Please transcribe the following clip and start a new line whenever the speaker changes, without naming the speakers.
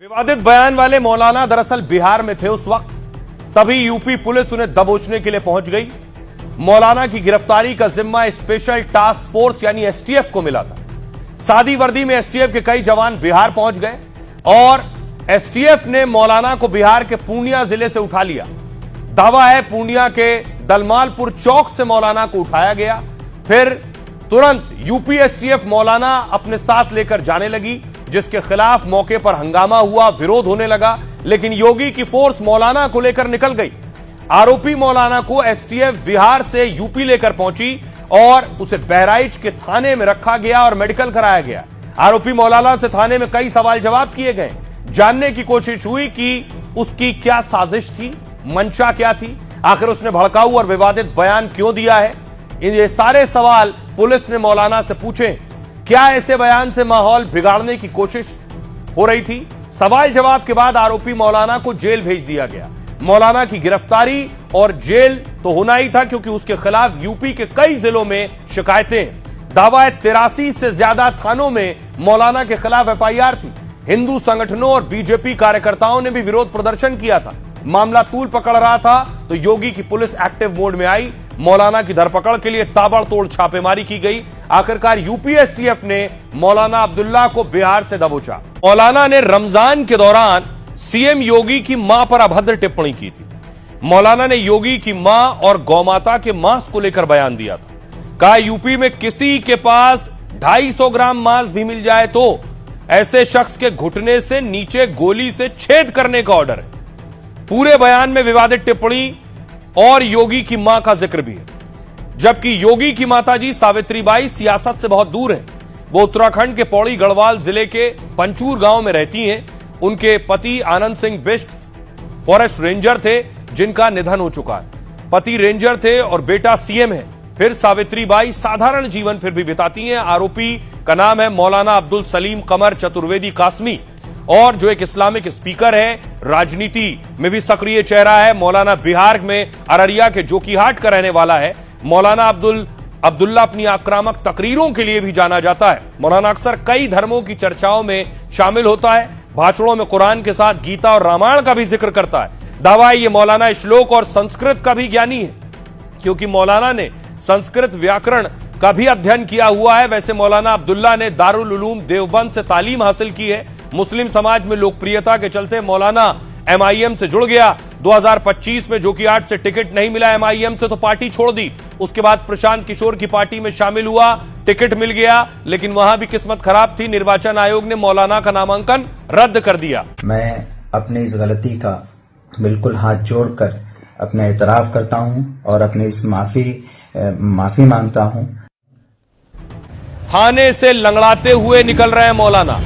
विवादित बयान वाले मौलाना दरअसल बिहार में थे उस वक्त, तभी यूपी पुलिस उन्हें दबोचने के लिए पहुंच गई। मौलाना की गिरफ्तारी का जिम्मा स्पेशल टास्क फोर्स यानी एसटीएफ को मिला था। सादी वर्दी में एसटीएफ के कई जवान बिहार पहुंच गए और एसटीएफ ने मौलाना को बिहार के पूर्णिया जिले से उठा लिया। दावा है पूर्णिया के दलमालपुर चौक से मौलाना को उठाया गया, फिर तुरंत यूपी एसटीएफ मौलाना अपने साथ लेकर जाने लगी, जिसके खिलाफ मौके पर हंगामा हुआ, विरोध होने लगा। लेकिन योगी की फोर्स मौलाना को लेकर निकल गई। आरोपी मौलाना को एसटीएफ बिहार से यूपी लेकर पहुंची और उसे बहराइच के थाने में रखा गया और मेडिकल कराया गया। आरोपी मौलाना से थाने में कई सवाल जवाब किए गए। जानने की कोशिश हुई कि उसकी क्या साजिश थी, मंशा क्या थी, आखिर उसने भड़काऊ और विवादित बयान क्यों दिया है। ये सारे सवाल पुलिस ने मौलाना से पूछे। क्या ऐसे बयान से माहौल बिगाड़ने की कोशिश हो रही थी? सवाल जवाब के बाद आरोपी मौलाना को जेल भेज दिया गया। मौलाना की गिरफ्तारी और जेल तो होना ही था, क्योंकि उसके खिलाफ यूपी के कई जिलों में शिकायतें हैं। दावा है 83 से ज्यादा थानों में मौलाना के खिलाफ एफआईआर थी। हिंदू संगठनों और बीजेपी कार्यकर्ताओं ने भी विरोध प्रदर्शन किया था। मामला तूल पकड़ रहा था तो योगी की पुलिस एक्टिव मोड में आई। मौलाना की धरपकड़ के लिए ताबड़तोड़ छापेमारी की गई। आखिरकार यूपी एसटीएफ ने मौलाना अब्दुल्ला को बिहार से दबोचा। मौलाना ने रमजान के दौरान सीएम योगी की मां पर अभद्र टिप्पणी की थी। मौलाना ने योगी की मां और गौमाता के मांस को लेकर बयान दिया था। कहा यूपी में किसी के पास 250 ग्राम मांस भी मिल जाए तो ऐसे शख्स के घुटने से नीचे गोली से छेद करने का ऑर्डर है। पूरे बयान में विवादित टिप्पणी और योगी की मां का जिक्र भी है, जबकि योगी की माताजी सावित्रीबाई सियासत से बहुत दूर हैं। वो उत्तराखंड के पौड़ी गढ़वाल जिले के पंचूर गांव में रहती हैं। उनके पति आनंद सिंह बिष्ट फॉरेस्ट रेंजर थे, जिनका निधन हो चुका है। पति रेंजर थे और बेटा सीएम है। फिर सावित्रीबाई साधारण जीवन फिर भी बिताती हैं। आरोपी का नाम है मौलाना अब्दुल सलीम कमर चतुर्वेदी कासमी, और जो एक इस्लामिक स्पीकर है, राजनीति में भी सक्रिय चेहरा है। मौलाना बिहार में अररिया के जोकीहाट का रहने वाला है। मौलाना अब्दुल्ला अपनी आक्रामक तकरीरों के लिए भी जाना जाता है। मौलाना अक्सर कई धर्मों की चर्चाओं में शामिल होता है। भाषणों में कुरान के साथ गीता और रामायण का भी जिक्र करता है। दावा है ये मौलाना श्लोक और संस्कृत का भी ज्ञानी है, क्योंकि मौलाना ने संस्कृत व्याकरण का भी अध्ययन किया हुआ है। वैसे मौलाना अब्दुल्ला ने दारुल उलूम देवबंद से तालीम हासिल की है। मुस्लिम समाज में लोकप्रियता के चलते मौलाना एमआईएम से जुड़ गया। 2025 में जोकीहाट से टिकट नहीं मिला एमआईएम से तो पार्टी छोड़ दी। उसके बाद प्रशांत किशोर की पार्टी में शामिल हुआ, टिकट मिल गया, लेकिन वहां भी किस्मत खराब थी। निर्वाचन आयोग ने मौलाना का नामांकन रद्द कर दिया।
मैं अपनी इस गलती का बिल्कुल हाथ जोड़कर अपना इतराफ करता हूं और अपनी इस माफी मांगता हूं।
थाने से लंगड़ाते हुए निकल रहे हैं मौलाना।